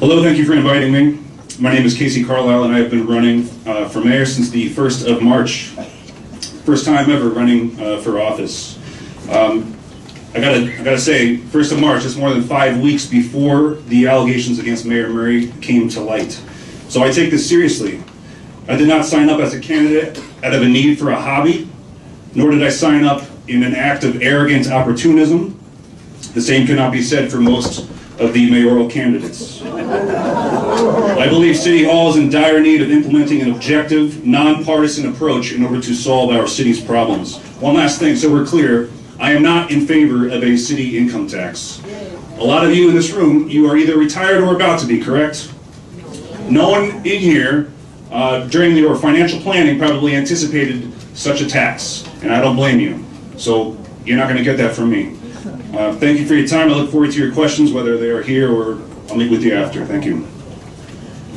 Hello, thank you for inviting me. My name is Casey Carlisle, and I have been running for mayor since the 1st of March. First time ever running for office. I gotta say, 1st of March is more than 5 weeks before the allegations against Mayor Murray came to light. So I take this seriously. I did not sign up as a candidate out of a need for a hobby, nor did I sign up in an act of arrogant opportunism. The same cannot be said for most of the mayoral candidates. I believe City Hall is in dire need of implementing an objective, nonpartisan approach in order to solve our city's problems. One last thing, so we're clear, I am not in favor of a city income tax. A lot of you in this room, you are either retired or about to be, correct? No one in here during your financial planning probably anticipated such a tax, and I don't blame you. So you're not going to get that from me. Thank you for your time. I look forward to your questions, whether they are here or I'll meet with you after. Thank you.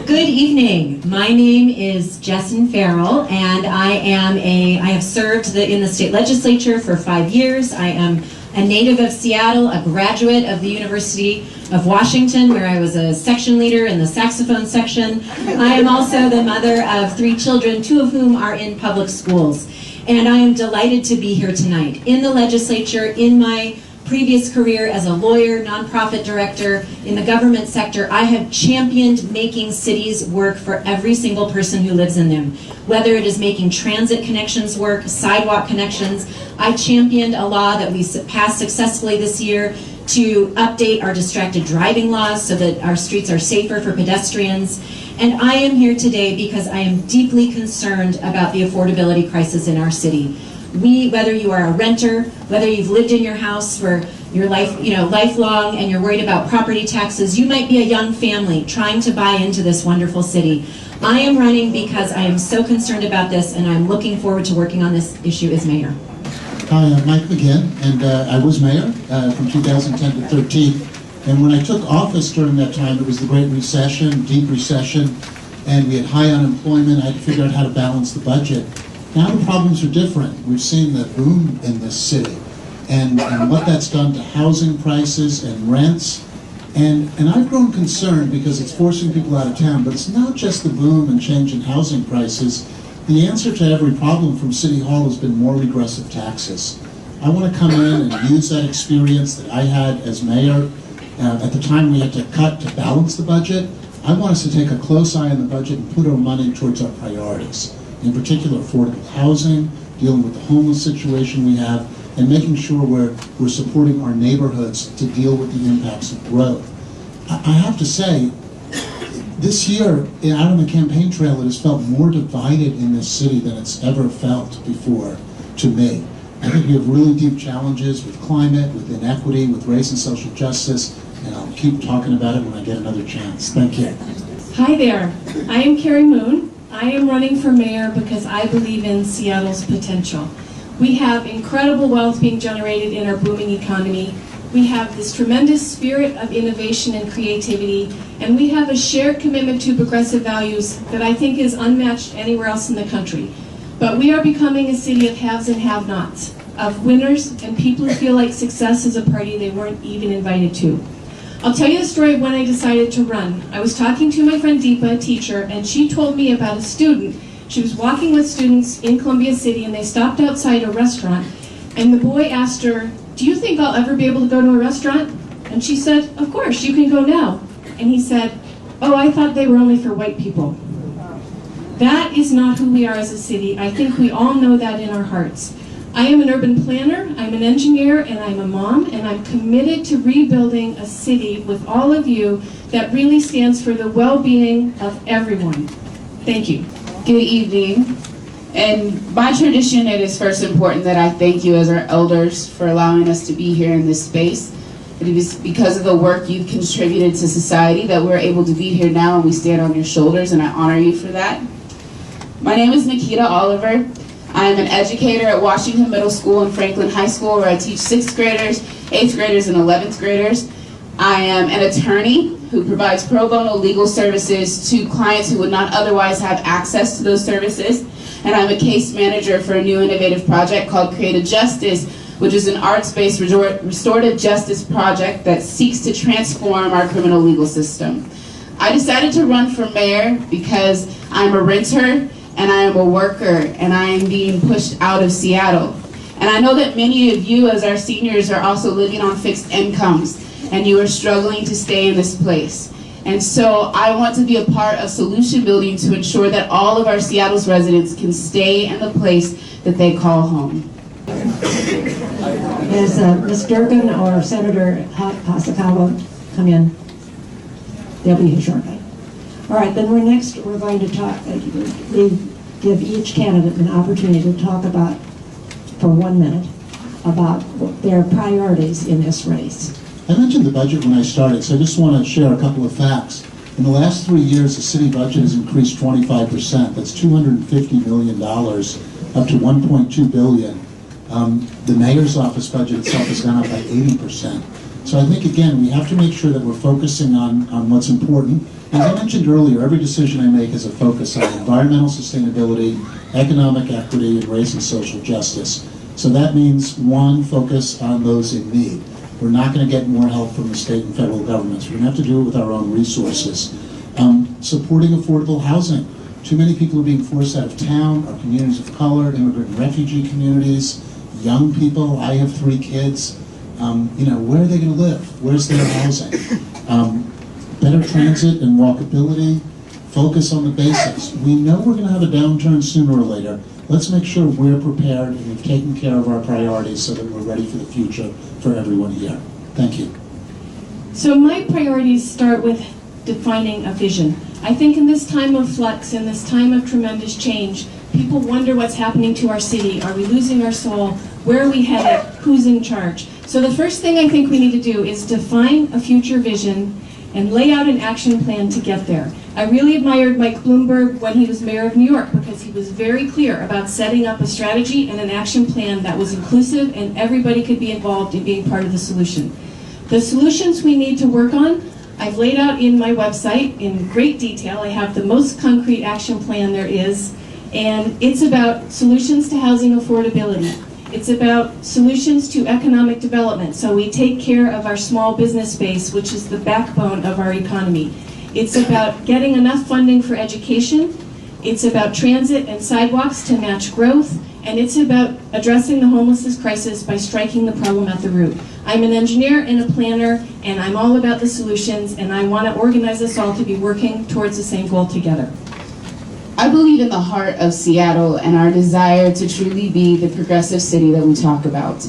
Good evening. My name is Jessin Farrell, and I have served in the state legislature for 5 years. I am a native of Seattle, a graduate of the University of Washington, where I was a section leader in the saxophone section. I am also the mother of 3 children, 2 of whom are in public schools. And I am delighted to be here tonight in the legislature, in my previous career as a lawyer, nonprofit director in the government sector. I have championed making cities work for every single person who lives in them. Whether it is making transit connections work, sidewalk connections. I championed a law that we passed successfully this year to update our distracted driving laws so that our streets are safer for pedestrians. And I am here today because I am deeply concerned about the affordability crisis in our city. Whether you are a renter, whether you've lived in your house for your life, lifelong, and you're worried about property taxes, you might be a young family trying to buy into this wonderful city. I am running because I am so concerned about this, and I'm looking forward to working on this issue as mayor. Hi, I'm Mike McGinn, and I was mayor from 2010 to 13. And when I took office during that time, it was the Great Recession, deep recession, and we had high unemployment. I had to figure out how to balance the budget. Now the problems are different. We've seen the boom in this city and what that's done to housing prices and rents. And I've grown concerned because it's forcing people out of town, but it's not just the boom and change in housing prices. The answer to every problem from City Hall has been more regressive taxes. I want to come in and use that experience that I had as mayor. At the time we had to cut to balance the budget. I want us to take a close eye on the budget and put our money towards our priorities. In particular, affordable housing, dealing with the homeless situation we have, and making sure we're supporting our neighborhoods to deal with the impacts of growth. I have to say, this year, out on the campaign trail, it has felt more divided in this city than it's ever felt before to me. I think we have really deep challenges with climate, with inequity, with race and social justice, and I'll keep talking about it when I get another chance. Thank you. Hi there. I am Carrie Moon. I am running for mayor because I believe in Seattle's potential. We have incredible wealth being generated in our booming economy. We have this tremendous spirit of innovation and creativity, and we have a shared commitment to progressive values that I think is unmatched anywhere else in the country. But we are becoming a city of haves and have-nots, of winners and people who feel like success is a party they weren't even invited to. I'll tell you the story of when I decided to run. I was talking to my friend Deepa, a teacher, and she told me about a student. She was walking with students in Columbia City, and they stopped outside a restaurant, and the boy asked her, "Do you think I'll ever be able to go to a restaurant?" And she said, "Of course, you can go now." And he said, "Oh, I thought they were only for white people." That is not who we are as a city. I think we all know that in our hearts. I am an urban planner, I'm an engineer, and I'm a mom, and I'm committed to rebuilding a city with all of you that really stands for the well-being of everyone. Thank you. Good evening. And by tradition, it is first important that I thank you as our elders for allowing us to be here in this space. It is because of the work you've contributed to society that we're able to be here now, and we stand on your shoulders, and I honor you for that. My name is Nikita Oliver. I am an educator at Washington Middle School and Franklin High School, where I teach 6th graders, 8th graders, and 11th graders. I am an attorney who provides pro bono legal services to clients who would not otherwise have access to those services. And I'm a case manager for a new innovative project called Creative Justice, which is an arts-based restorative justice project that seeks to transform our criminal legal system. I decided to run for mayor because I'm a renter and I am a worker and I am being pushed out of Seattle. And I know that many of you as our seniors are also living on fixed incomes and you are struggling to stay in this place. And so I want to be a part of solution building to ensure that all of our Seattle's residents can stay in the place that they call home. Has Ms. Durgan or Senator Hasakawa come in? They'll be here shortly. All right, then we're going to talk, give each candidate an opportunity to talk about, for 1 minute, about their priorities in this race. I mentioned the budget when I started, so I just want to share a couple of facts. In the last 3 years, the city budget has increased 25%. That's $250 million, up to $1.2 billion. The mayor's office budget itself has gone up by 80%. So I think, again, we have to make sure that we're focusing on what's important. As I mentioned earlier, every decision I make is a focus on environmental sustainability, economic equity, and race and social justice. So that means, one, focus on those in need. We're not going to get more help from the state and federal governments. We're going to have to do it with our own resources. Supporting affordable housing. Too many people are being forced out of town, our communities of color, immigrant and refugee communities, young people. I have 3 kids. Where are they going to live? Where's their housing? Better transit and walkability. Focus on the basics. We know we're going to have a downturn sooner or later. Let's make sure we're prepared and we've taken care of our priorities so that we're ready for the future for everyone here. Thank you. So my priorities start with defining a vision. I think in this time of flux, in this time of tremendous change, people wonder what's happening to our city. Are we losing our soul? Where are we headed? Who's in charge? So the first thing I think we need to do is define a future vision and lay out an action plan to get there. I really admired Mike Bloomberg when he was mayor of New York because he was very clear about setting up a strategy and an action plan that was inclusive and everybody could be involved in being part of the solution. The solutions we need to work on, I've laid out in my website in great detail. I have the most concrete action plan there is, and it's about solutions to housing affordability. It's about solutions to economic development, so we take care of our small business base, which is the backbone of our economy. It's about getting enough funding for education. It's about transit and sidewalks to match growth. And it's about addressing the homelessness crisis by striking the problem at the root. I'm an engineer and a planner, and I'm all about the solutions, and I want to organize us all to be working towards the same goal together. I believe in the heart of Seattle and our desire to truly be the progressive city that we talk about.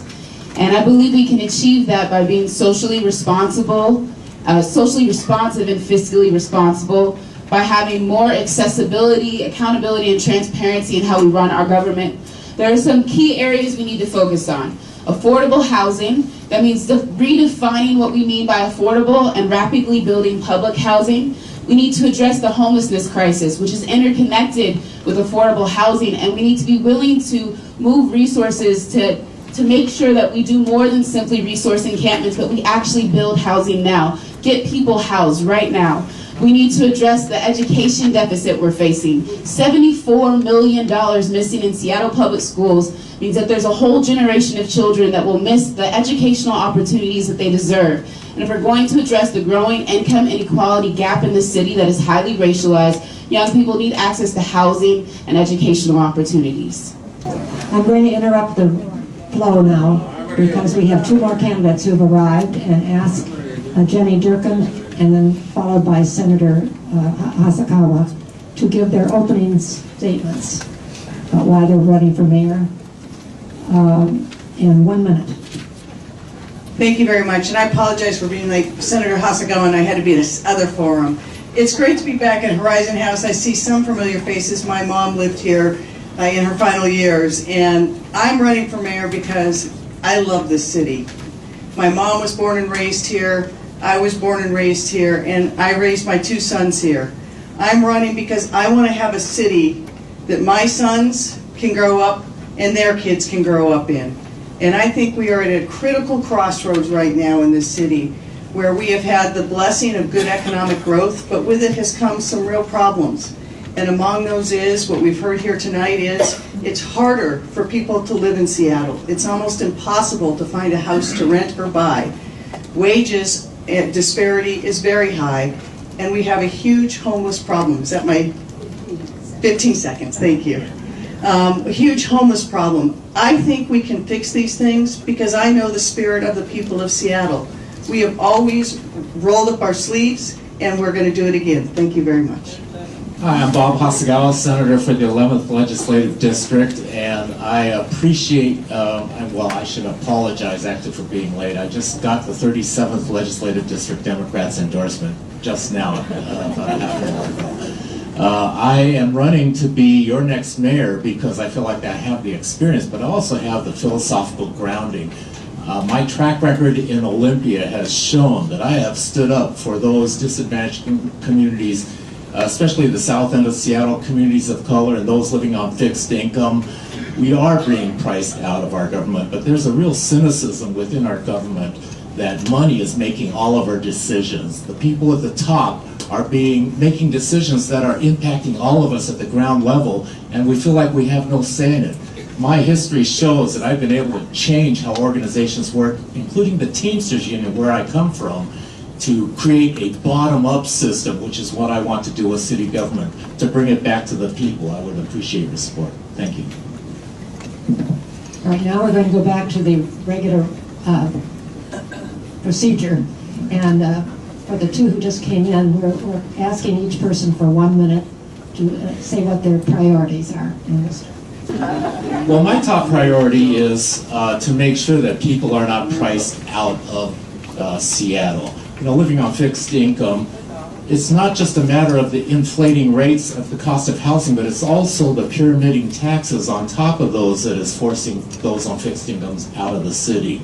And I believe we can achieve that by being socially responsive and fiscally responsible, by having more accessibility, accountability, and transparency in how we run our government. There are some key areas we need to focus on. Affordable housing, that means redefining what we mean by affordable and rapidly building public housing. We need to address the homelessness crisis, which is interconnected with affordable housing, and we need to be willing to move resources to make sure that we do more than simply resource encampments, but we actually build housing now, get people housed right now. We need to address the education deficit we're facing. $74 million missing in Seattle public schools means that there's a whole generation of children that will miss the educational opportunities that they deserve. And if we're going to address the growing income inequality gap in the city that is highly racialized, young people need access to housing and educational opportunities. I'm going to interrupt the flow now because we have 2 more candidates who have arrived, and ask Jenny Durkin and then followed by Senator Hasakawa to give their opening statements about why they're running for mayor in 1 minute. Thank you very much, and I apologize for being late. Senator Hasakawa and I had to be in this other forum. It's great to be back at Horizon House. I see some familiar faces. My mom lived here in her final years, and I'm running for mayor because I love this city. My mom was born and raised here. I was born and raised here, and I raised my 2 sons here. I'm running because I want to have a city that my sons can grow up and their kids can grow up in. And I think we are at a critical crossroads right now in this city, where we have had the blessing of good economic growth, but with it has come some real problems. And among those is, what we've heard here tonight is, it's harder for people to live in Seattle. It's almost impossible to find a house to rent or buy. Wages disparity is very high, and we have a huge homeless problem. Is that my 15 seconds? Thank you. A huge homeless problem. I think we can fix these things because I know the spirit of the people of Seattle. We have always rolled up our sleeves, and we're going to do it again. Thank you very much. Hi, I'm Bob Hasagawa, Senator for the 11th Legislative District, and I appreciate, well, I should apologize actually for being late. I just got the 37th Legislative District Democrats endorsement just now, about a half an hour ago. I am running to be your next mayor because I feel like I have the experience, but I also have the philosophical grounding. My track record in Olympia has shown that I have stood up for those disadvantaged communities, especially the south end of Seattle, communities of color and those living on fixed income. We are being priced out of our government, but there's a real cynicism within our government that money is making all of our decisions. The people at the top are making decisions that are impacting all of us at the ground level, and we feel like we have no say in it. My history shows that I've been able to change how organizations work, including the Teamsters Union, where I come from, to create a bottom-up system, which is what I want to do with city government, to bring it back to the people. I would appreciate your support. Thank you. All right, now we're going to go back to the regular procedure. And for the two who just came in, we're asking each person for 1 minute to say what their priorities are. Well, my top priority is to make sure that people are not priced out of Seattle. You know, living on fixed income, it's not just a matter of the inflating rates of the cost of housing, but it's also the pyramiding taxes on top of those that is forcing those on fixed incomes out of the city.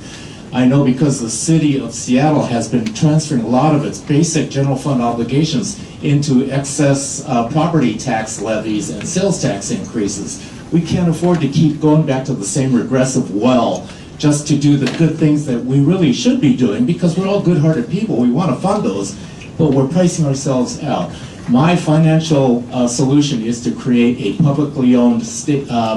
I know because the city of Seattle has been transferring a lot of its basic general fund obligations into excess property tax levies and sales tax increases. We can't afford to keep going back to the same regressive well just to do the good things that we really should be doing, because we're all good-hearted people. We want to fund those, but we're pricing ourselves out. My financial solution is to create a publicly owned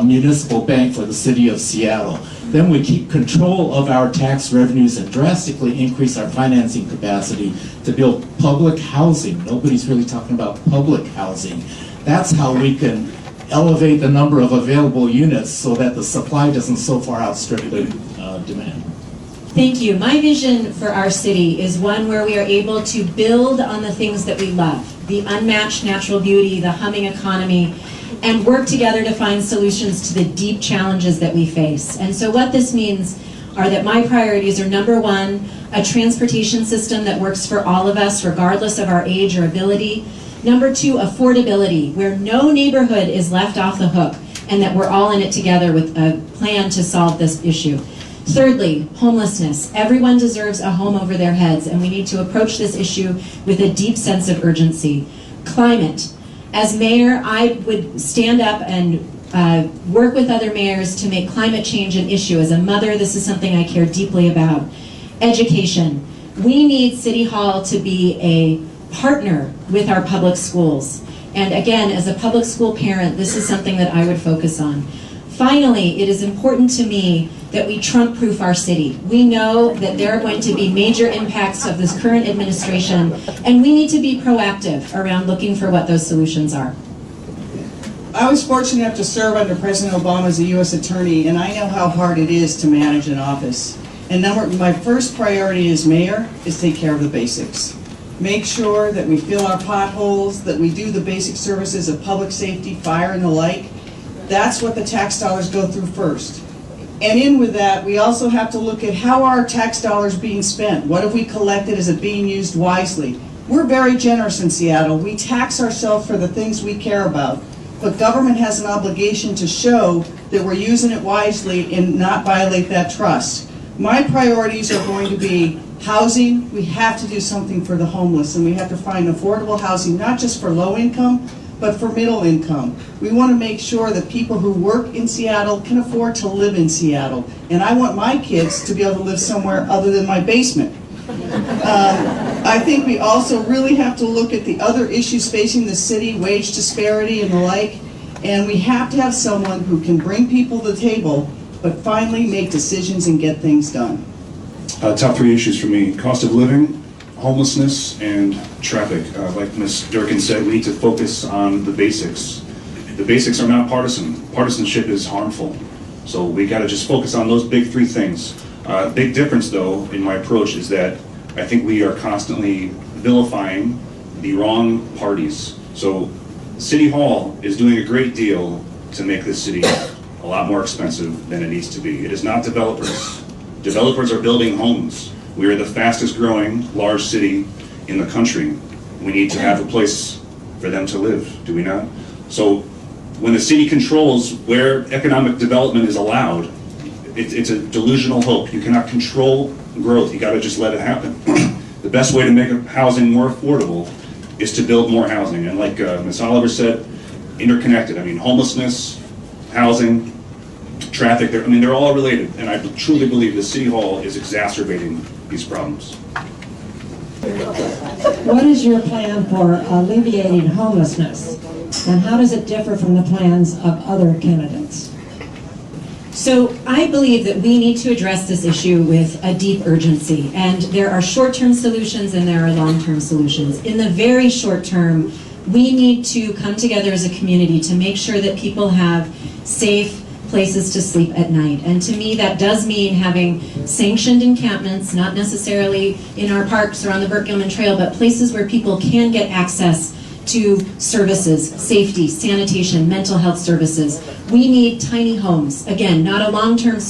municipal bank for the city of Seattle. Then we keep control of our tax revenues and drastically increase our financing capacity to build public housing. Nobody's really talking about public housing. That's how we can elevate the number of available units so that the supply doesn't so far outstrip the demand. Thank you. My vision for our city is one where we are able to build on the things that we love, the unmatched natural beauty, the humming economy, and work together to find solutions to the deep challenges that we face. And so what this means are that my priorities are, number one, a transportation system that works for all of us, regardless of our age or ability. Number two, affordability, where no neighborhood is left off the hook, and that we're all in it together with a plan to solve this issue. Thirdly, homelessness. Everyone deserves a home over their heads, and we need to approach this issue with a deep sense of urgency. Climate. As mayor, I would stand up and work with other mayors to make climate change an issue. As a mother, this is something I care deeply about. Education. We need City Hall to be a partner with our public schools. And again, as a public school parent, this is something that I would focus on. Finally, it is important to me that we Trump-proof our city. We know that there are going to be major impacts of this current administration, and we need to be proactive around looking for what those solutions are. I was fortunate enough to serve under President Obama as a U.S. attorney, and I know how hard it is to manage an office. And my first priority as mayor is take care of the basics. Make sure that we fill our potholes, that we do the basic services of public safety, fire, and the like. That's what the tax dollars go through first. And in with that, we also have to look at how are our tax dollars being spent? What have we collected? Is it being used wisely? We're very generous in Seattle. We tax ourselves for the things we care about. But government has an obligation to show that we're using it wisely and not violate that trust. My priorities are going to be housing. We have to do something for the homeless, and we have to find affordable housing, not just for low income, but for middle income. We want to make sure that people who work in Seattle can afford to live in Seattle. And I want my kids to be able to live somewhere other than my basement. I think we also really have to look at the other issues facing the city, wage disparity and the like. And we have to have someone who can bring people to the table, but finally make decisions and get things done. Top three issues for me: cost of living, homelessness and traffic. Like Ms. Durkin said, we need to focus on the basics. The basics are not partisan. Partisanship is harmful. So we got to just focus on those big three things. Big difference, though, in my approach is that I think we are constantly vilifying the wrong parties. So City Hall is doing a great deal to make this city a lot more expensive than it needs to be. It is not developers. Developers are building homes. We are the fastest growing large city in the country. We need to have a place for them to live, do we not? So when the city controls where economic development is allowed, it's a delusional hope. You cannot control growth. You got to just let it happen. The best way to make housing more affordable is to build more housing. And like Ms. Oliver said, interconnected. I mean, homelessness, housing, traffic, they're all related. And I truly believe the City Hall is exacerbating these problems. What is your plan for alleviating homelessness? And how does it differ from the plans of other candidates? So I believe that we need to address this issue with a deep urgency. And there are short-term solutions and there are long-term solutions. In the very short term, we need to come together as a community to make sure that people have safe places to sleep at night. And to me, that does mean having sanctioned encampments, not necessarily in our parks or on the Burke-Gilman Trail, but places where people can get access to services, safety, sanitation, mental health services. We need tiny homes. Again, not a long-term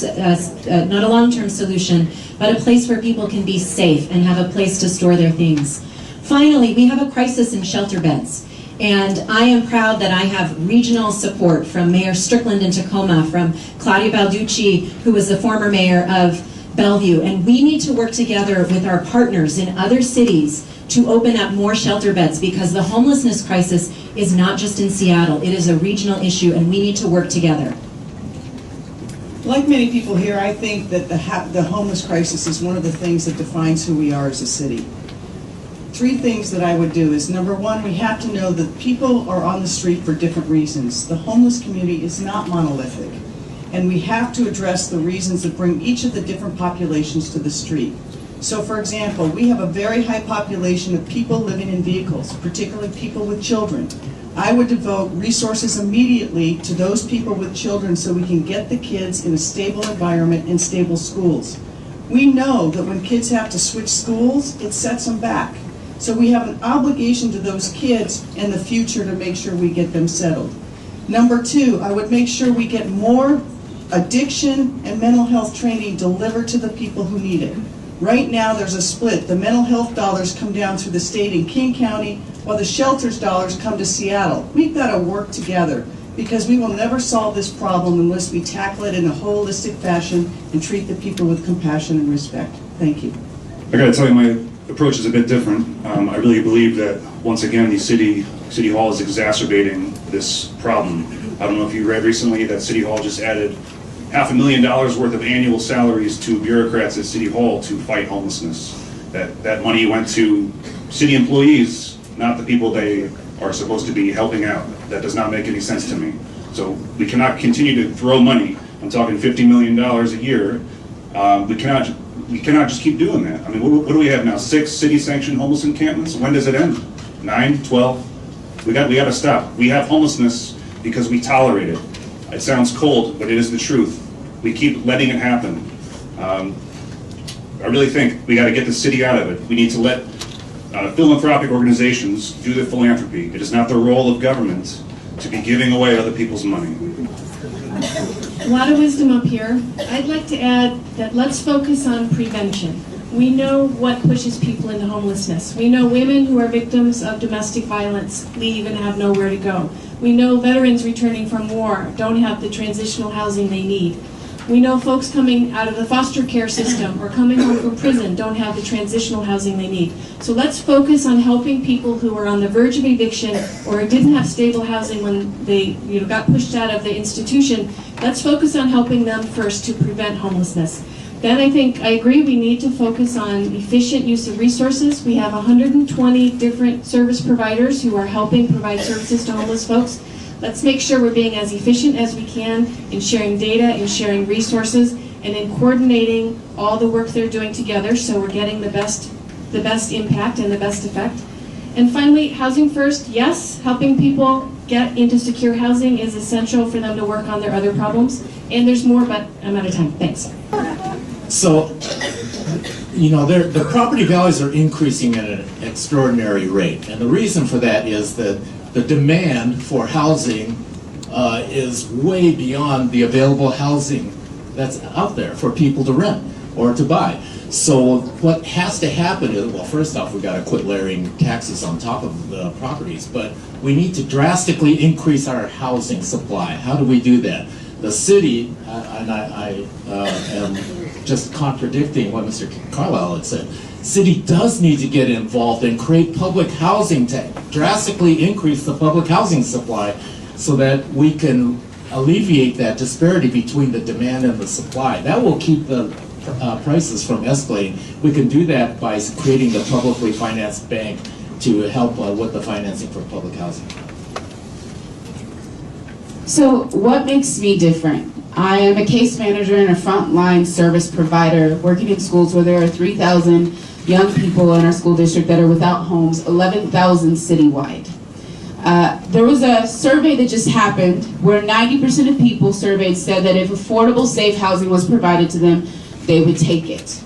solution, but a place where people can be safe and have a place to store their things. Finally, we have a crisis in shelter beds. And I am proud that I have regional support from Mayor Strickland in Tacoma, from Claudia Balducci, who was the former mayor of Bellevue. And we need to work together with our partners in other cities to open up more shelter beds, because the homelessness crisis is not just in Seattle. It is a regional issue, and we need to work together. Like many people here, I think that the homeless crisis is one of the things that defines who we are as a city. Three things that I would do is, number one, we have to know that people are on the street for different reasons. The homeless community is not monolithic, and we have to address the reasons that bring each of the different populations to the street. So for example, we have a very high population of people living in vehicles, particularly people with children. I would devote resources immediately to those people with children so we can get the kids in a stable environment and stable schools. We know that when kids have to switch schools, it sets them back. So we have an obligation to those kids in the future to make sure we get them settled. Number two, I would make sure we get more addiction and mental health training delivered to the people who need it. Right now, there's a split. The mental health dollars come down through the state in King County, while the shelters dollars come to Seattle. We've got to work together, because we will never solve this problem unless we tackle it in a holistic fashion and treat the people with compassion and respect. Thank you. I gotta tell you, my approach is a bit different. I really believe that, once again, the City Hall is exacerbating this problem. I don't know if you read recently that City Hall just added $500,000 worth of annual salaries to bureaucrats at City Hall to fight homelessness. That money went to city employees, not the people they are supposed to be helping out. That does not make any sense to me. So we cannot continue to throw money. I'm talking $50 million a year. We cannot just keep doing that. I mean, what do we have now? 6 city-sanctioned homeless encampments? When does it end? 9, 12? We got to stop. We have homelessness because we tolerate it. It sounds cold, but it is the truth. We keep letting it happen. I really think we got to get the city out of it. We need to let philanthropic organizations do their philanthropy. It is not the role of government to be giving away other people's money. A lot of wisdom up here. I'd like to add that let's focus on prevention. We know what pushes people into homelessness. We know women who are victims of domestic violence leave and have nowhere to go. We know veterans returning from war don't have the transitional housing they need. We know folks coming out of the foster care system or coming home from prison don't have the transitional housing they need. So let's focus on helping people who are on the verge of eviction or didn't have stable housing when they got pushed out of the institution. Let's focus on helping them first to prevent homelessness. Then I agree we need to focus on efficient use of resources. We have 120 different service providers who are helping provide services to homeless folks. Let's make sure we're being as efficient as we can in sharing data, in sharing resources, and in coordinating all the work they're doing together so we're getting the best the best impact and the best effect. And finally, housing first, yes, helping people get into secure housing is essential for them to work on their other problems. And there's more, but I'm out of time. Thanks. So, the property values are increasing at an extraordinary rate. And the reason for that is that the demand for housing is way beyond the available housing that's out there for people to rent or to buy. So what has to happen is, well, first off, we got to quit layering taxes on top of the properties, but we need to drastically increase our housing supply. How do we do that? The city, and I am just contradicting what Mr. Carlisle had said, city does need to get involved and create public housing to drastically increase the public housing supply so that we can alleviate that disparity between the demand and the supply. That will keep the prices from escalating. We can do that by creating the publicly financed bank to help with the financing for public housing. So what makes me different? I am a case manager and a frontline service provider working in schools where there are 3,000 young people in our school district that are without homes, 11,000 citywide. There was a survey that just happened where 90% of people surveyed said that if affordable, safe housing was provided to them, they would take it.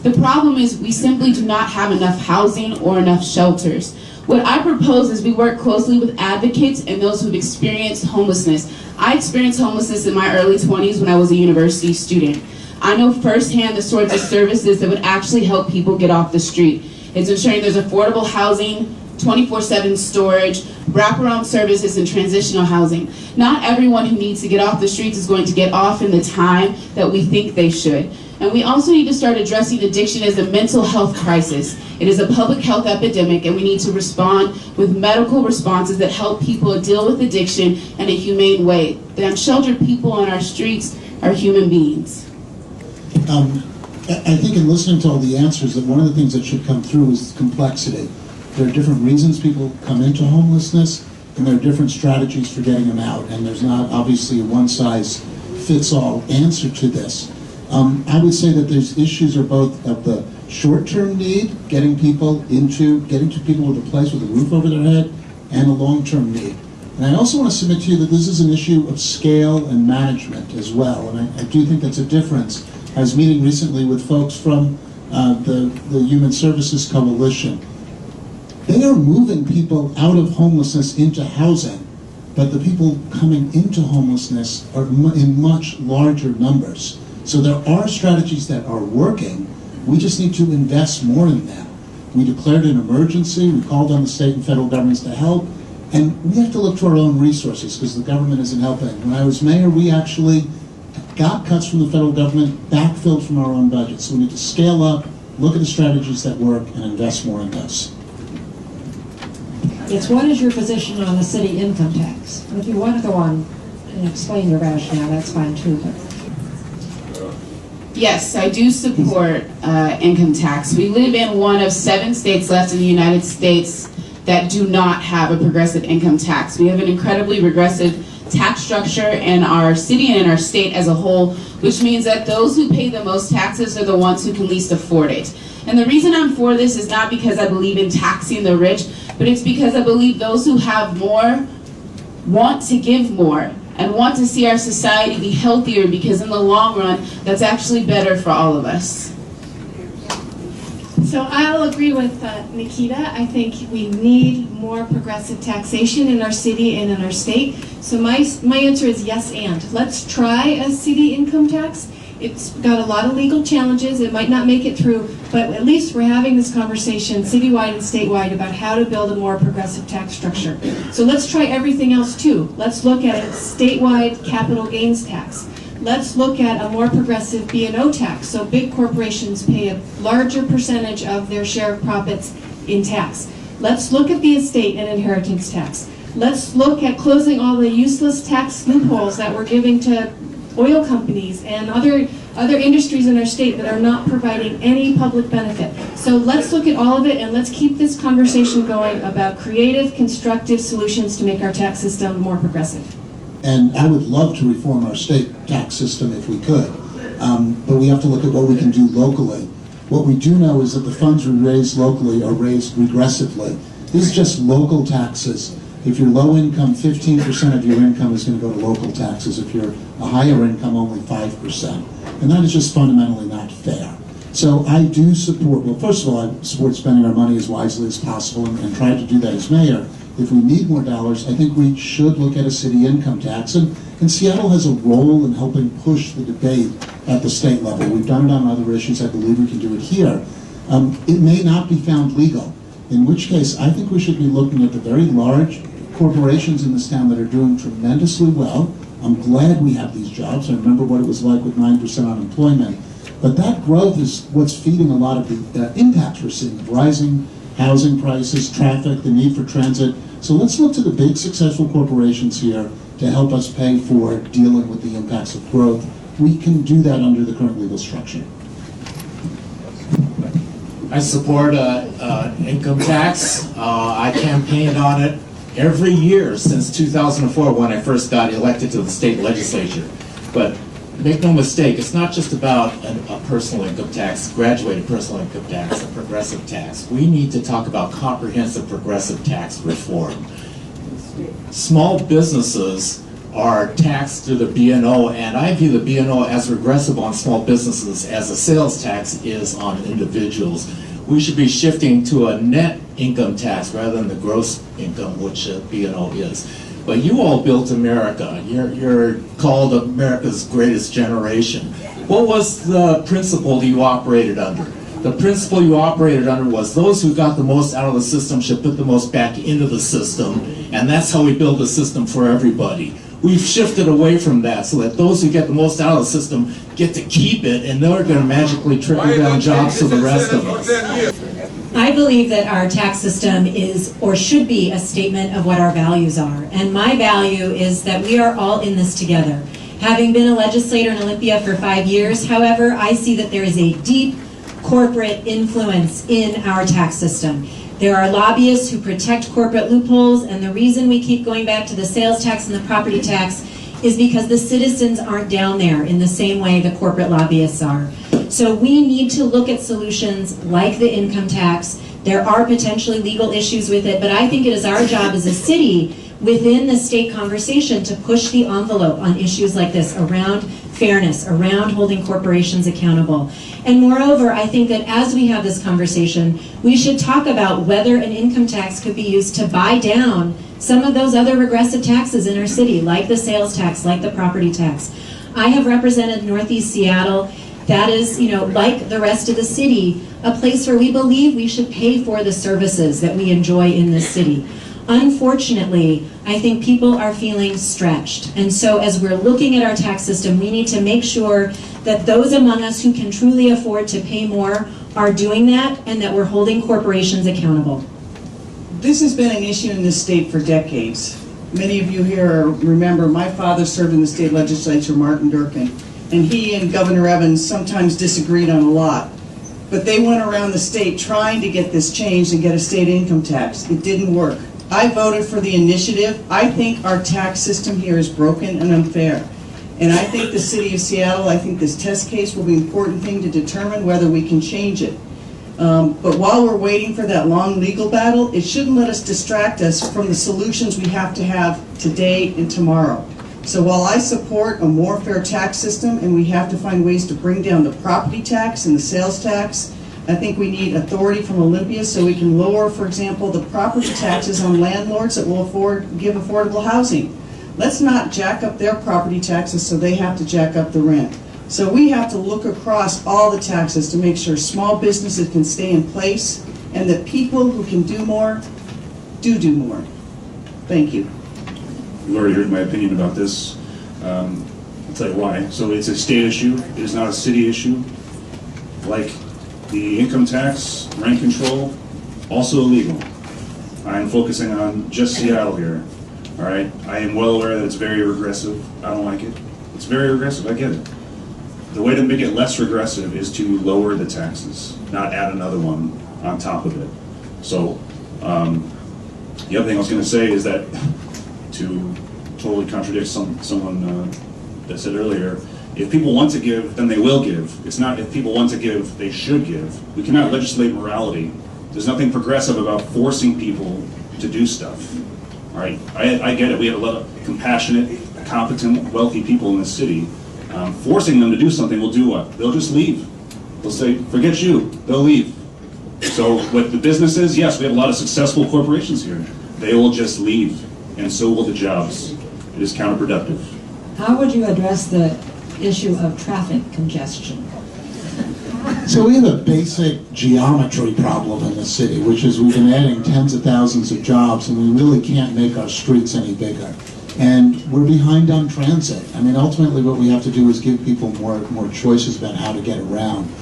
The problem is we simply do not have enough housing or enough shelters. What I propose is we work closely with advocates and those who've experienced homelessness. I experienced homelessness in my early 20s when I was a university student. I know firsthand the sorts of services that would actually help people get off the street. It's ensuring there's affordable housing, 24/7 storage, wraparound services, and transitional housing. Not everyone who needs to get off the streets is going to get off in the time that we think they should. And we also need to start addressing addiction as a mental health crisis. It is a public health epidemic, and we need to respond with medical responses that help people deal with addiction in a humane way. The unsheltered people on our streets are human beings. I think in listening to all the answers, that one of the things that should come through is complexity. There are different reasons people come into homelessness, and there are different strategies for getting them out, and there's not obviously a one-size-fits-all answer to this. I would say that there's issues are both of the short-term need, getting people with a place with a roof over their head, and a long-term need. And I also want to submit to you that this is an issue of scale and management as well, and I do think that's a difference. I was meeting recently with folks from the Human Services Coalition. They are moving people out of homelessness into housing, but the people coming into homelessness are in much larger numbers. So there are strategies that are working. We just need to invest more in them. We declared an emergency. We called on the state and federal governments to help. And we have to look to our own resources because the government isn't helping. When I was mayor, we actually got cuts from the federal government, backfilled from our own budget. So we need to scale up, look at the strategies that work, and invest more in those. What is your position on the city income tax? If you want to go on and explain your rationale, that's fine too. But Yes, I do support income tax. We live in one of 7 states left in the United States that do not have a progressive income tax. We have an incredibly regressive tax structure in our city and in our state as a whole, which means that those who pay the most taxes are the ones who can least afford it. And the reason I'm for this is not because I believe in taxing the rich, but it's because I believe those who have more want to give more and want to see our society be healthier, because in the long run, that's actually better for all of us. So I'll agree with Nikita. I think we need more progressive taxation in our city and in our state. So my answer is yes and. Let's try a city income tax. It's got a lot of legal challenges. It might not make it through, but at least we're having this conversation citywide and statewide about how to build a more progressive tax structure. So let's try everything else too. Let's look at a statewide capital gains tax. Let's look at a more progressive B&O tax, so big corporations pay a larger percentage of their share of profits in tax. Let's look at the estate and inheritance tax. Let's look at closing all the useless tax loopholes that we're giving to oil companies and other industries in our state that are not providing any public benefit. So let's look at all of it, and let's keep this conversation going about creative, constructive solutions to make our tax system more progressive. And I would love to reform our state tax system if we could, but we have to look at what we can do locally. What we do know is that the funds we raise locally are raised regressively. These are just local taxes. If you're low income, 15% of your income is going to go to local taxes. If you're a higher income, only 5%. And that is just fundamentally not fair. So I do support, well, first of all, I support spending our money as wisely as possible and try to do that as mayor. If we need more dollars, I think we should look at a city income tax. And Seattle has a role in helping push the debate at the state level. We've done it on other issues. I believe we can do it here. It may not be found legal, in which case I think we should be looking at the very large corporations in this town that are doing tremendously well. I'm glad we have these jobs. I remember what it was like with 9% unemployment. But that growth is what's feeding a lot of the impacts we're seeing of rising housing prices, traffic, the need for transit. So let's look to the big successful corporations here to help us pay for dealing with the impacts of growth. We can do that under the current legal structure. I support income tax. I campaigned on it every year since 2004 when I first got elected to the state legislature. But make no mistake, it's not just about a personal income tax, graduated personal income tax, a progressive tax. We need to talk about comprehensive progressive tax reform. Small businesses are taxed through the B&O, and I view the B&O as regressive on small businesses as a sales tax is on individuals. We should be shifting to a net income tax rather than the gross income, which B&O is. But you all built America. You're called America's greatest generation. What was the principle you operated under? The principle you operated under was those who got the most out of the system should put the most back into the system, and that's how we build a system for everybody. We've shifted away from that so that those who get the most out of the system get to keep it, and they're going to magically trickle down jobs to the rest of us. I believe that our tax system is or should be a statement of what our values are. And my value is that we are all in this together. Having been a legislator in Olympia for 5 years, however, I see that there is a deep corporate influence in our tax system. There are lobbyists who protect corporate loopholes, and the reason we keep going back to the sales tax and the property tax is because the citizens aren't down there in the same way the corporate lobbyists are. So we need to look at solutions like the income tax. There are potentially legal issues with it, but I think it is our job as a city within the state conversation to push the envelope on issues like this around fairness, around holding corporations accountable. And moreover, I think that as we have this conversation, we should talk about whether an income tax could be used to buy down some of those other regressive taxes in our city, like the sales tax, like the property tax. I have represented Northeast Seattle. That is, like the rest of the city, a place where we believe we should pay for the services that we enjoy in this city. Unfortunately, I think people are feeling stretched. And so as we're looking at our tax system, we need to make sure that those among us who can truly afford to pay more are doing that, and that we're holding corporations accountable. This has been an issue in this state for decades. Many of you here remember my father served in the state legislature, Martin Durkin, and he and Governor Evans sometimes disagreed on a lot. But they went around the state trying to get this changed and get a state income tax. It didn't work. I voted for the initiative. I think our tax system here is broken and unfair. And I think the city of Seattle, I think this test case will be an important thing to determine whether we can change it. But while we're waiting for that long legal battle, it shouldn't let us distract us from the solutions we have to have today and tomorrow. So while I support a more fair tax system and we have to find ways to bring down the property tax and the sales tax, I think we need authority from Olympia so we can lower, for example, the property taxes on landlords that will give affordable housing. Let's not jack up their property taxes so they have to jack up the rent. So we have to look across all the taxes to make sure small businesses can stay in place and that people who can do more, do more. Thank you. You've already heard my opinion about this. I'll tell you why. So it's a state issue. It is not a city issue. Like the income tax, rent control, also illegal. I am focusing on just Seattle here. All right. I am well aware that it's very regressive. I don't like it. It's very regressive. I get it. The way to make it less regressive is to lower the taxes, not add another one on top of it. So the other thing I was going to say is that to totally contradict someone that said earlier, If people want to give, then they will give. It's not if people want to give, they should give. We cannot legislate morality. There's nothing progressive about forcing people to do stuff. All right, I get it. We have a lot of compassionate, competent, wealthy people in this city. Forcing them to do something will do what? They'll just leave. They'll say, forget you. They'll leave. So what the business is, yes, we have a lot of successful corporations here. They will just leave, and so will the jobs. It is counterproductive. How would you address the issue of traffic congestion? So we have a basic geometry problem in the city, which is we've been adding tens of thousands of jobs, and we really can't make our streets any bigger. And we're behind on transit. I mean, ultimately what we have to do is give people more choices about how to get around.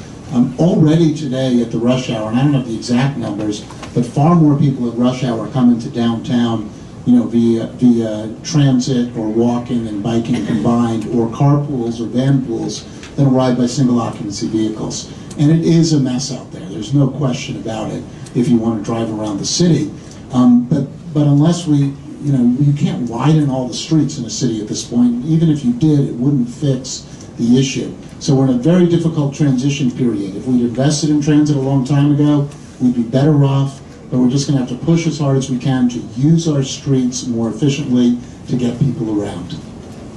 Already today at the rush hour, and I don't have the exact numbers, but far more people at rush hour come into downtown, via transit or walking and biking combined, or carpools or van pools than arrive by single occupancy vehicles. And it is a mess out there. There's no question about it if you want to drive around the city. But unless you can't widen all the streets in a city at this point. Even if you did, it wouldn't fix the issue. So we're in a very difficult transition period. If we'd invested in transit a long time ago, we'd be better off, but we're just going to have to push as hard as we can to use our streets more efficiently to get people around.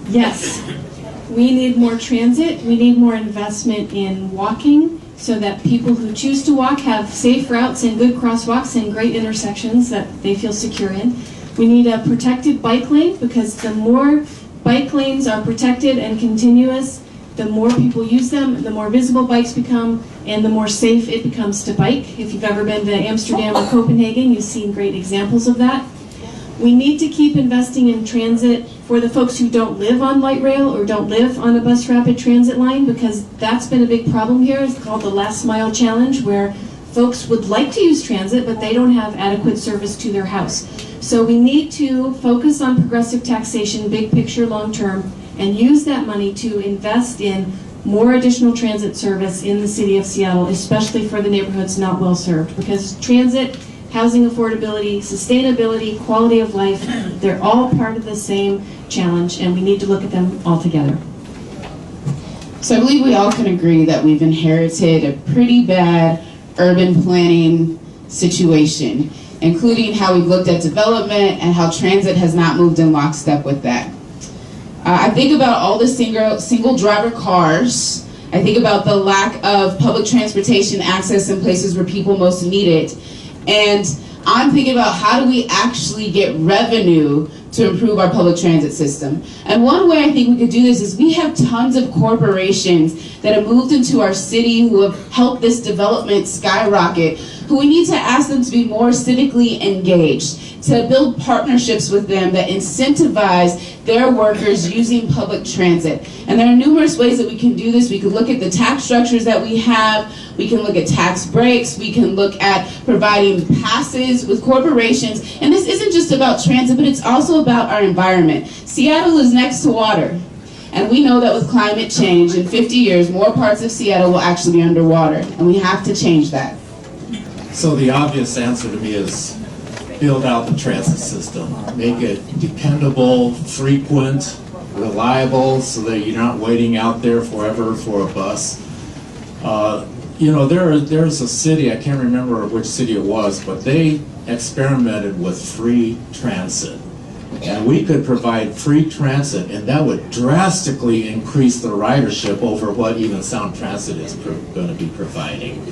Yes, we need more transit. We need more investment in walking so that people who choose to walk have safe routes and good crosswalks and great intersections that they feel secure in. We need a protected bike lane, because the more bike lanes are protected and continuous, the more people use them, the more visible bikes become, and the more safe it becomes to bike. If you've ever been to Amsterdam or Copenhagen, you've seen great examples of that. We need to keep investing in transit for the folks who don't live on light rail or don't live on a bus rapid transit line, because that's been a big problem here. It's called the last mile challenge, where folks would like to use transit, but they don't have adequate service to their house. So we need to focus on progressive taxation, big picture, long term, and use that money to invest in more additional transit service in the city of Seattle, especially for the neighborhoods not well served. Because transit, housing affordability, sustainability, quality of life, they're all part of the same challenge, and we need to look at them all together. So I believe we all can agree that we've inherited a pretty bad urban planning situation, including how we've looked at development and how transit has not moved in lockstep with that. I think about all the single driver cars. I think about the lack of public transportation access in places where people most need it. And I'm thinking about how do we actually get revenue to improve our public transit system. And one way I think we could do this is we have tons of corporations that have moved into our city who have helped this development skyrocket, who we need to ask them to be more civically engaged, to build partnerships with them that incentivize their workers using public transit. And there are numerous ways that we can do this. We could look at the tax structures that we have. We can look at tax breaks. We can look at providing passes with corporations. And this isn't just about transit, but it's also about our environment. Seattle is next to water. And we know that with climate change, in 50 years, more parts of Seattle will actually be underwater. And we have to change that. So the obvious answer to me is build out the transit system. Make it dependable, frequent, reliable, so that you're not waiting out there forever for a bus. There's a city, I can't remember which city it was, but they experimented with free transit. And we could provide free transit, and that would drastically increase the ridership over what even Sound Transit is going to be providing.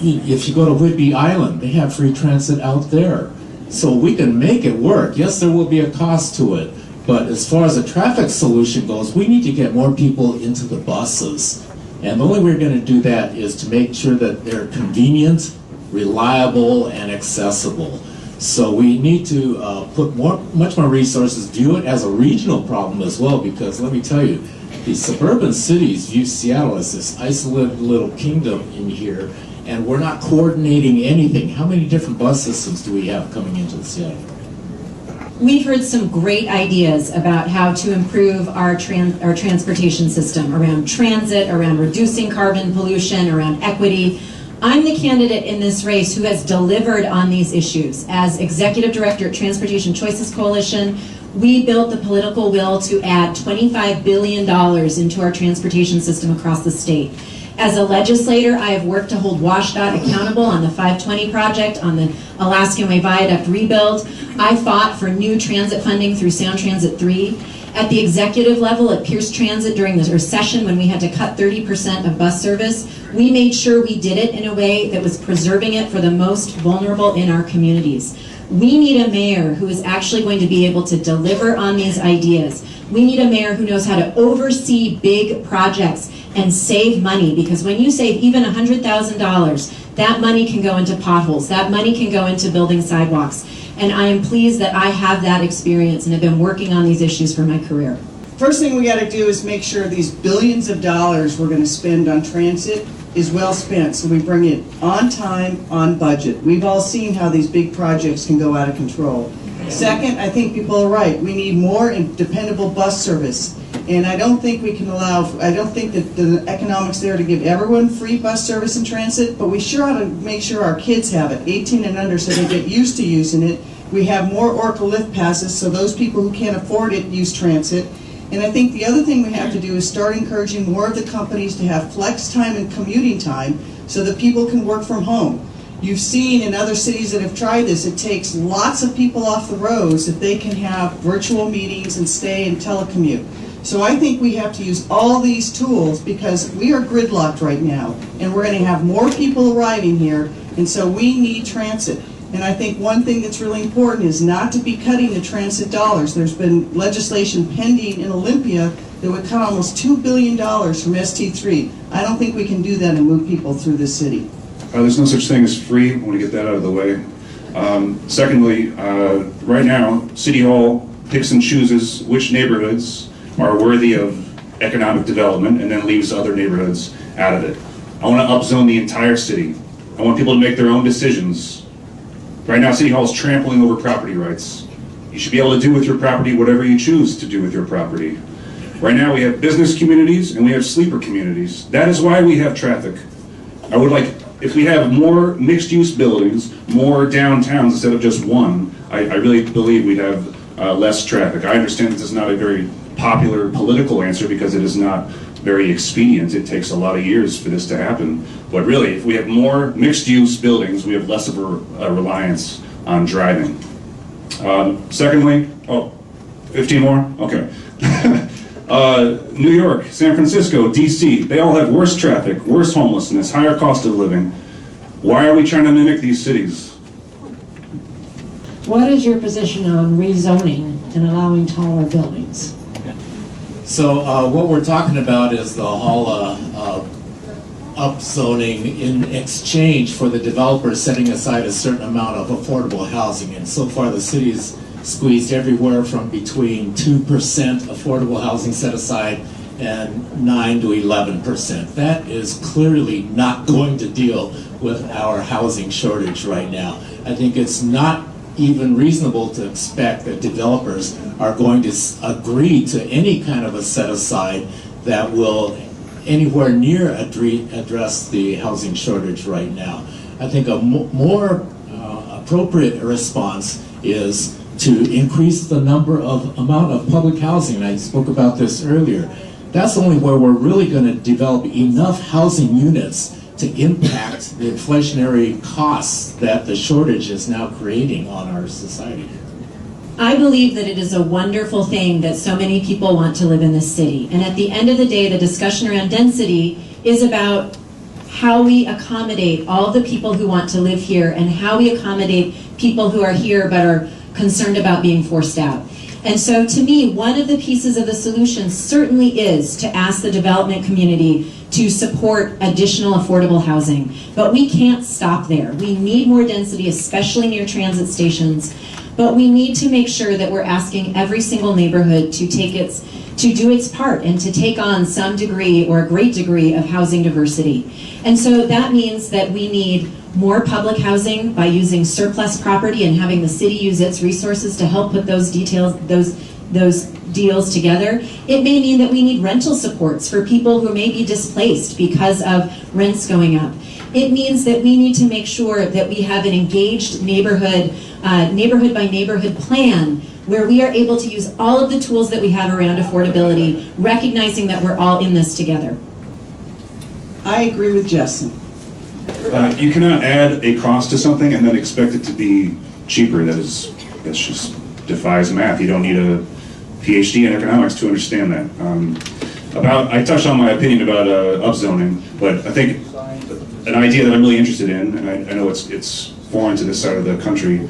If you go to Whidbey Island, they have free transit out there. So we can make it work. Yes, there will be a cost to it, but as far as a traffic solution goes, we need to get more people into the buses. And the only way we're going to do that is to make sure that they're convenient, reliable, and accessible. So we need to put much more resources, view it as a regional problem as well, because let me tell you, these suburban cities view Seattle as this isolated little kingdom in here, and we're not coordinating anything. How many different bus systems do we have coming into Seattle? We've heard some great ideas about how to improve our transportation system around transit, around reducing carbon pollution, around equity. I'm the candidate in this race who has delivered on these issues. As Executive Director at Transportation Choices Coalition, we built the political will to add $25 billion into our transportation system across the state. As a legislator, I have worked to hold WashDOT accountable on the 520 project, on the Alaskan Way Viaduct rebuild. I fought for new transit funding through Sound Transit 3. At the executive level at Pierce Transit during the recession when we had to cut 30% of bus service, we made sure we did it in a way that was preserving it for the most vulnerable in our communities. We need a mayor who is actually going to be able to deliver on these ideas. We need a mayor who knows how to oversee big projects and save money, because when you save even $100,000, that money can go into potholes, that money can go into building sidewalks. And I am pleased that I have that experience and have been working on these issues for my career. First thing we got to do is make sure these billions of dollars we're going to spend on transit is well spent, so we bring it on time, on budget. We've all seen how these big projects can go out of control. Second, I think people are right. We need more and dependable bus service. And I don't think we can I don't think that the economics there to give everyone free bus service and transit, but we sure ought to make sure our kids have it, 18 and under, so they get used to using it. We have more Orca lift passes, so those people who can't afford it use transit. And I think the other thing we have to do is start encouraging more of the companies to have flex time and commuting time so that people can work from home. You've seen in other cities that have tried this, it takes lots of people off the roads if they can have virtual meetings and stay and telecommute. So I think we have to use all these tools because we are gridlocked right now and we're going to have more people arriving here, and so we need transit. And I think one thing that's really important is not to be cutting the transit dollars. There's been legislation pending in Olympia that would cut almost $2 billion from ST3. I don't think we can do that and move people through this city. There's no such thing as free. I want to get that out of the way. Secondly, right now, City Hall picks and chooses which neighborhoods are worthy of economic development and then leaves other neighborhoods out of it. I want to upzone the entire city. I want people to make their own decisions. Right now, City Hall is trampling over property rights. You should be able to do with your property whatever you choose to do with your property. Right now, we have business communities and we have sleeper communities. That is why we have traffic. I would like, if we have more mixed-use buildings, more downtowns instead of just one, I really believe we'd have less traffic. I understand this is not a very popular political answer because it is not very expedient. It takes a lot of years for this to happen. But really, if we have more mixed-use buildings, we have less of a reliance on driving. Secondly, 15 more? Okay. New York, San Francisco, DC, they all have worse traffic, worse homelessness, higher cost of living. Why are we trying to mimic these cities? What is your position on rezoning and allowing taller buildings? So what we're talking about is the Halla upzoning in exchange for the developers setting aside a certain amount of affordable housing. And so far the city's squeezed everywhere from between 2% affordable housing set aside and 9 to 11%. That is clearly not going to deal with our housing shortage right now. I think it's not even reasonable to expect that developers are going to agree to any kind of a set aside that will anywhere near address the housing shortage right now. I think a more appropriate response is to increase the amount of public housing, and I spoke about this earlier. That's only where we're really going to develop enough housing units to impact the inflationary costs that the shortage is now creating on our society. I believe that it is a wonderful thing that so many people want to live in this city. And at the end of the day, the discussion around density is about how we accommodate all the people who want to live here and how we accommodate people who are here but are concerned about being forced out. And so to me, one of the pieces of the solution certainly is to ask the development community to support additional affordable housing. But we can't stop there. We need more density, especially near transit stations. But we need to make sure that we're asking every single neighborhood to do its part and to take on some degree or a great degree of housing diversity. And so that means that we need more public housing by using surplus property and having the city use its resources to help put those deals together. It may mean that we need rental supports for people who may be displaced because of rents going up. It means that we need to make sure that we have an engaged neighborhood by neighborhood plan where we are able to use all of the tools that we have around affordability, recognizing that we're all in this together. I agree with Justin. You cannot add a cost to something and then expect it to be cheaper. That's just defies math. You don't need a PhD in economics to understand that. I touched on my opinion about upzoning, but I think an idea that I'm really interested in, and I know it's foreign to this side of the country,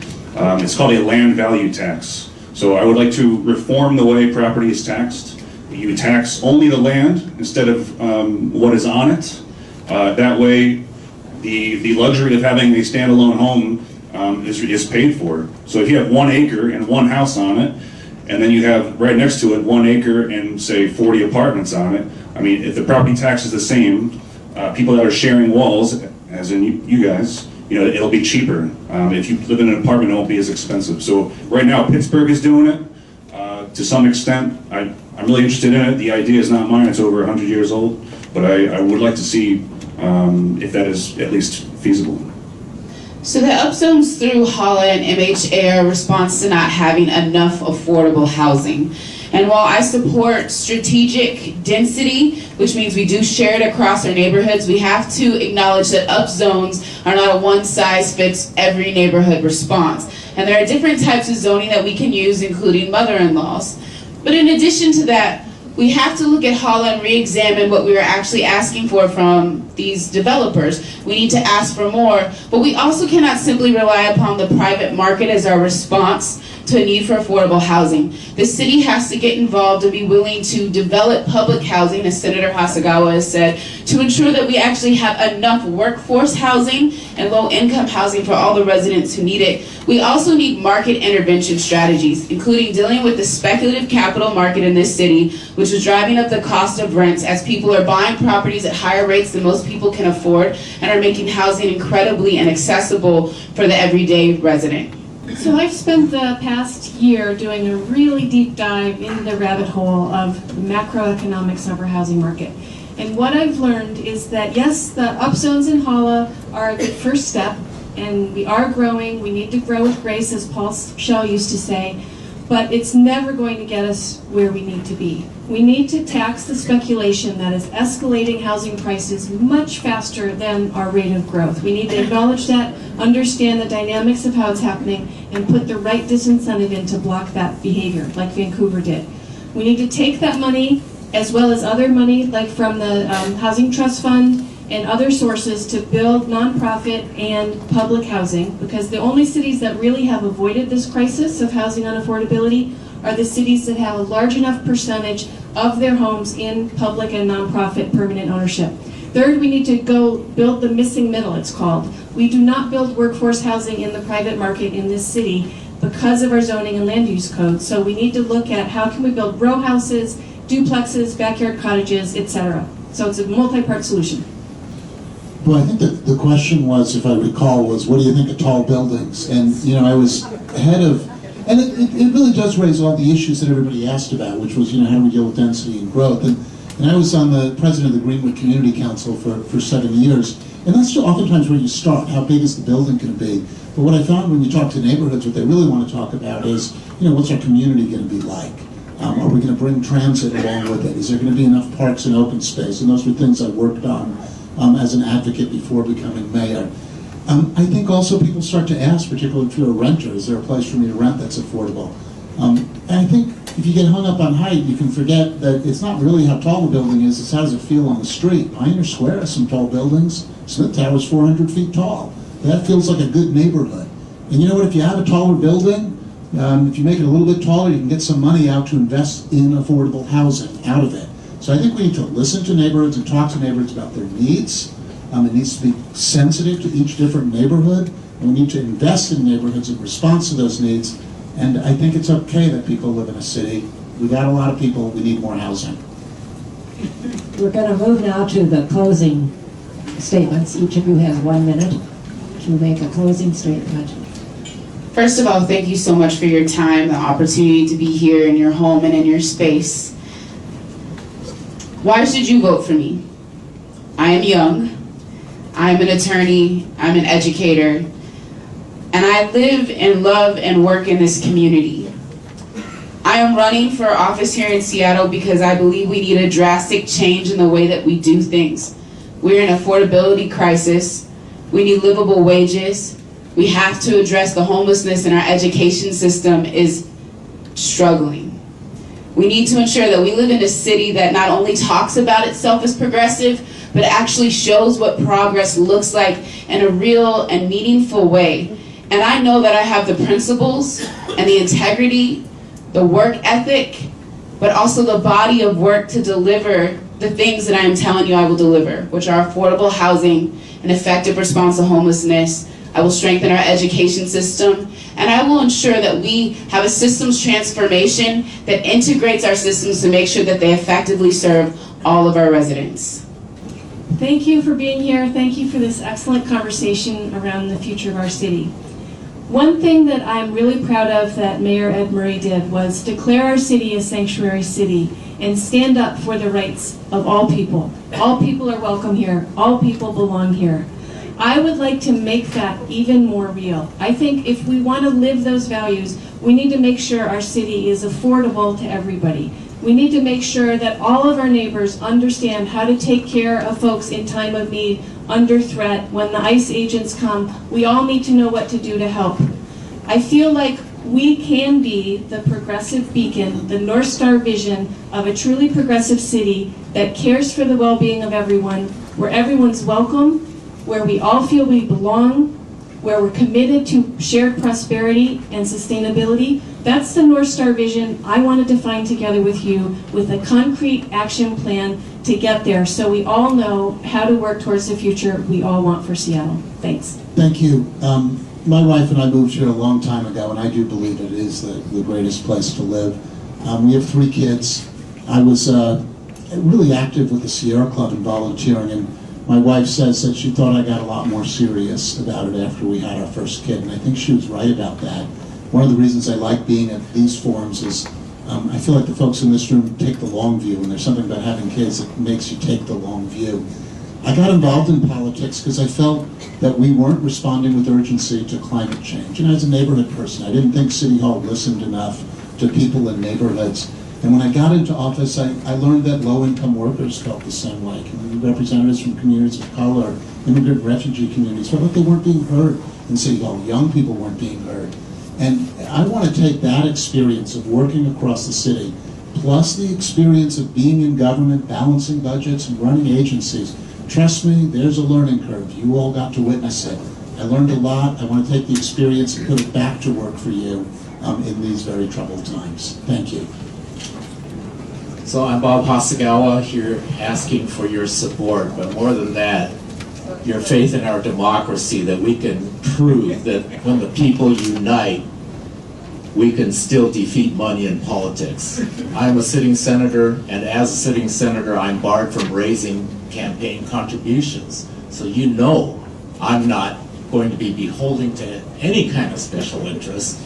it's called a land value tax. So I would like to reform the way property is taxed. You tax only the land instead of what is on it. That way, the luxury of having a standalone home is paid for. So if you have 1 acre and 1 house on it, and then you have right next to it 1 acre and say 40 apartments on it, I mean, if the property tax is the same, people that are sharing walls, as in you guys, it'll be cheaper. If you live in an apartment, it won't be as expensive. So right now, Pittsburgh is doing it to some extent. I'm really interested in it. The idea is not mine. It's over 100 years old. But I would like to see if that is at least feasible. So the upzones through HOLA and MHA are a response to not having enough affordable housing. And while I support strategic density, which means we do share it across our neighborhoods, we have to acknowledge that upzones are not a one-size-fits-every neighborhood response. And there are different types of zoning that we can use, including mother-in-laws. But in addition to that, we have to look at HOLA and re-examine what we are actually asking for from these developers. We need to ask for more, but we also cannot simply rely upon the private market as our response to a need for affordable housing. The city has to get involved and be willing to develop public housing, as Senator Hasagawa has said, to ensure that we actually have enough workforce housing and low-income housing for all the residents who need it. We also need market intervention strategies, including dealing with the speculative capital market in this city, which is driving up the cost of rents as people are buying properties at higher rates than most people can afford and are making housing incredibly inaccessible for the everyday resident. So I've spent the past year doing a really deep dive into the rabbit hole of the macroeconomics of our housing market. And what I've learned is that yes, the upzones in HOLA are a good first step, and we are growing. We need to grow with grace, as Paul Schell used to say, but it's never going to get us where we need to be. We need to tax the speculation that is escalating housing prices much faster than our rate of growth. We need to acknowledge that, understand the dynamics of how it's happening, and put the right disincentive in to block that behavior, like Vancouver did. We need to take that money, as well as other money, like from the Housing Trust Fund and other sources, to build nonprofit and public housing, because the only cities that really have avoided this crisis of housing unaffordability are the cities that have a large enough percentage of their homes in public and nonprofit permanent ownership. Third, we need to go build the missing middle, it's called. We do not build workforce housing in the private market in this city because of our zoning and land use code. So we need to look at how can we build row houses, duplexes, backyard cottages, etc. So it's a multi-part solution. Well, I think that the question was, if I recall, was what do you think of tall buildings? And, I was ahead of, and it really does raise all the issues that everybody asked about, which was, how do we deal with density and growth? And I was on the president of the Greenwood Community Council for 7 years, and that's oftentimes where you start. How big is the building going to be? But what I found when you talk to neighborhoods, what they really want to talk about is, what's our community going to be like? Are we going to bring transit along with it? Is there going to be enough parks and open space? And those were things I worked on as an advocate before becoming mayor. I think also people start to ask, particularly if you're a renter, is there a place for me to rent that's affordable? And I think if you get hung up on height, you can forget that it's not really how tall the building is, it's how does it feel on the street. Pioneer Square has some tall buildings. Smith Tower is 400 feet tall. That feels like a good neighborhood. And you know what, if you have a taller building, if you make it a little bit taller, you can get some money out to invest in affordable housing out of it. So I think we need to listen to neighborhoods and talk to neighborhoods about their needs. It needs to be sensitive to each different neighborhood, and we need to invest in neighborhoods in response to those needs. And I think it's okay that people live in a city. We got a lot of people, we need more housing. We're going to move now to the closing statements. Each of you has 1 minute to make a closing statement. First of all, thank you so much for your time, the opportunity to be here in your home and in your space. Why should you vote for me? I am young. I'm an attorney, I'm an educator, and I live and love and work in this community. I am running for office here in Seattle because I believe we need a drastic change in the way that we do things. We're in an affordability crisis. We need livable wages. We have to address the homelessness, and our education system is struggling. We need to ensure that we live in a city that not only talks about itself as progressive, but actually shows what progress looks like in a real and meaningful way. And I know that I have the principles and the integrity, the work ethic, but also the body of work to deliver the things that I am telling you I will deliver, which are affordable housing, an effective response to homelessness. I will strengthen our education system, and I will ensure that we have a systems transformation that integrates our systems to make sure that they effectively serve all of our residents. Thank you for being here. Thank you for this excellent conversation around the future of our city. One thing that I'm really proud of that Mayor Ed Murray did was declare our city a sanctuary city and stand up for the rights of all people. All people are welcome here. All people belong here. I would like to make that even more real. I think if we want to live those values, we need to make sure our city is affordable to everybody. We need to make sure that all of our neighbors understand how to take care of folks in time of need, under threat. When the ICE agents come, we all need to know what to do to help. I feel like we can be the progressive beacon, the North Star vision of a truly progressive city that cares for the well-being of everyone, where everyone's welcome, where we all feel we belong, where we're committed to shared prosperity and sustainability. That's the North Star vision I want to define together with you, with a concrete action plan to get there, so we all know how to work towards the future we all want for Seattle. Thanks. Thank you. My wife and I moved here a long time ago, and I do believe it is the greatest place to live. We have 3 kids. I was really active with the Sierra Club and volunteering, and my wife says that she thought I got a lot more serious about it after we had our first kid, and I think she was right about that. One of the reasons I like being at these forums is I feel like the folks in this room take the long view, and there's something about having kids that makes you take the long view. I got involved in politics because I felt that we weren't responding with urgency to climate change. And as a neighborhood person, I didn't think City Hall listened enough to people in neighborhoods. And when I got into office, I learned that low-income workers felt the same way. Representatives from communities of color, immigrant refugee communities, felt like they weren't being heard in City Hall. Young people weren't being heard. And I want to take that experience of working across the city, plus the experience of being in government, balancing budgets, and running agencies. Trust me, there's a learning curve. You all got to witness it. I learned a lot. I want to take the experience and put it back to work for you in these very troubled times. Thank you. So I'm Bob Hasagawa here asking for your support, but more than that, your faith in our democracy, that we can prove that when the people unite, we can still defeat money in politics. I'm a sitting senator, and as a sitting senator, I'm barred from raising campaign contributions. So you know I'm not going to be beholden to any kind of special interest.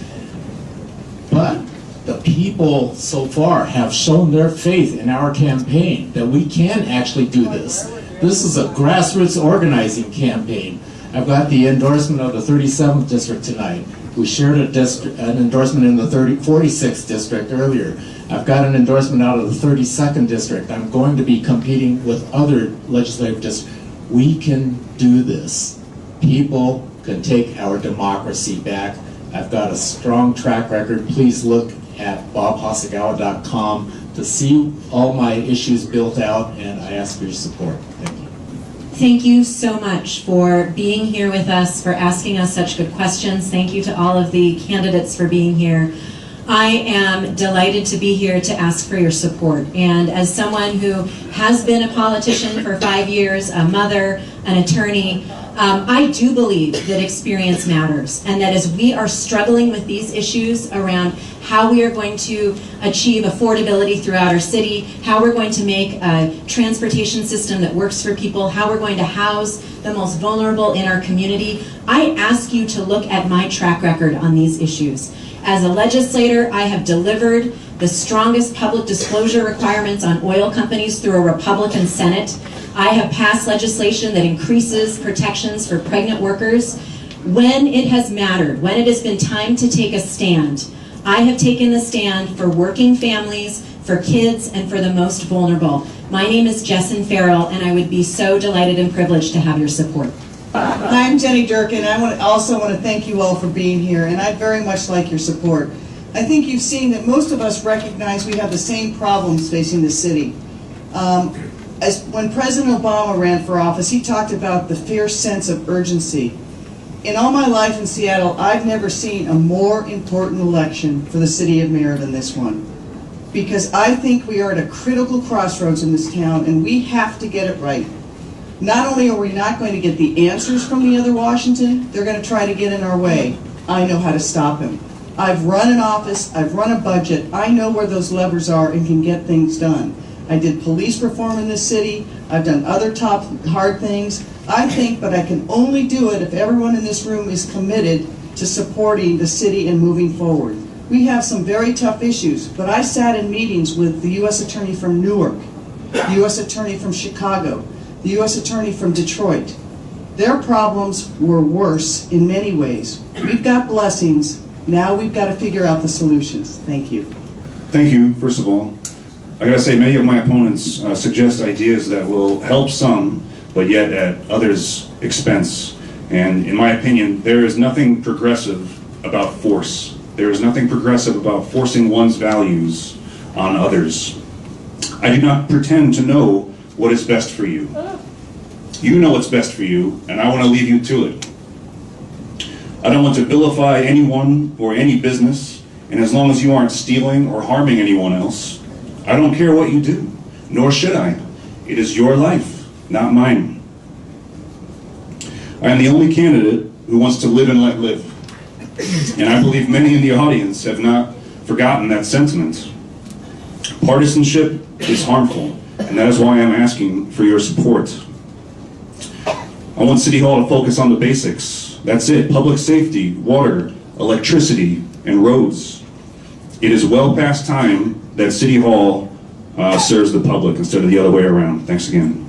But the people so far have shown their faith in our campaign, that we can actually do this. This is a grassroots organizing campaign. I've got the endorsement of the 37th district tonight. We shared an endorsement in the 46th district earlier. I've got an endorsement out of the 32nd district. I'm going to be competing with other legislative districts. We can do this. People can take our democracy back. I've got a strong track record. Please look at bobhasagawa.com to see all my issues built out, and I ask for your support. Thank you. Thank you so much for being here with us, for asking us such good questions. Thank you to all of the candidates for being here. I am delighted to be here to ask for your support. And as someone who has been a politician for 5 years, a mother, an attorney, I do believe that experience matters, and that as we are struggling with these issues around how we are going to achieve affordability throughout our city, how we're going to make a transportation system that works for people, how we're going to house the most vulnerable in our community, I ask you to look at my track record on these issues. As a legislator, I have delivered the strongest public disclosure requirements on oil companies through a Republican Senate. I have passed legislation that increases protections for pregnant workers. When it has mattered, when it has been time to take a stand, I have taken the stand for working families, for kids, and for the most vulnerable. My name is Jessin Farrell, and I would be so delighted and privileged to have your support. Hi, I'm Jenny Durkin. I also want to thank you all for being here, and I'd very much like your support. I think you've seen that most of us recognize we have the same problems facing the city. When President Obama ran for office, he talked about the fierce sense of urgency. In all my life in Seattle, I've never seen a more important election for the city of Mayoral than this one. Because I think we are at a critical crossroads in this town, and we have to get it right. Not only are we not going to get the answers from the other Washington, they're going to try to get in our way. I know how to stop him. I've run an office, I've run a budget, I know where those levers are and can get things done. I did police reform in this city, I've done other top hard things. I think, but I can only do it if everyone in this room is committed to supporting the city and moving forward. We have some very tough issues, but I sat in meetings with the U.S. Attorney from Newark, the U.S. Attorney from Chicago, the U.S. Attorney from Detroit. Their problems were worse in many ways. We've got blessings, now we've got to figure out the solutions. Thank you. Thank you, first of all. I gotta say, many of my opponents suggest ideas that will help some, but yet at others' expense. And in my opinion, there is nothing progressive about force. There is nothing progressive about forcing one's values on others. I do not pretend to know what is best for you. You know what's best for you, and I want to leave you to it. I don't want to vilify anyone or any business, and as long as you aren't stealing or harming anyone else, I don't care what you do, nor should I. It is your life, not mine. I am the only candidate who wants to live and let live. And I believe many in the audience have not forgotten that sentiment. Partisanship is harmful, and that is why I'm asking for your support. I want City Hall to focus on the basics. That's it, public safety, water, electricity, and roads. It is well past time that City Hall serves the public instead of the other way around. Thanks again.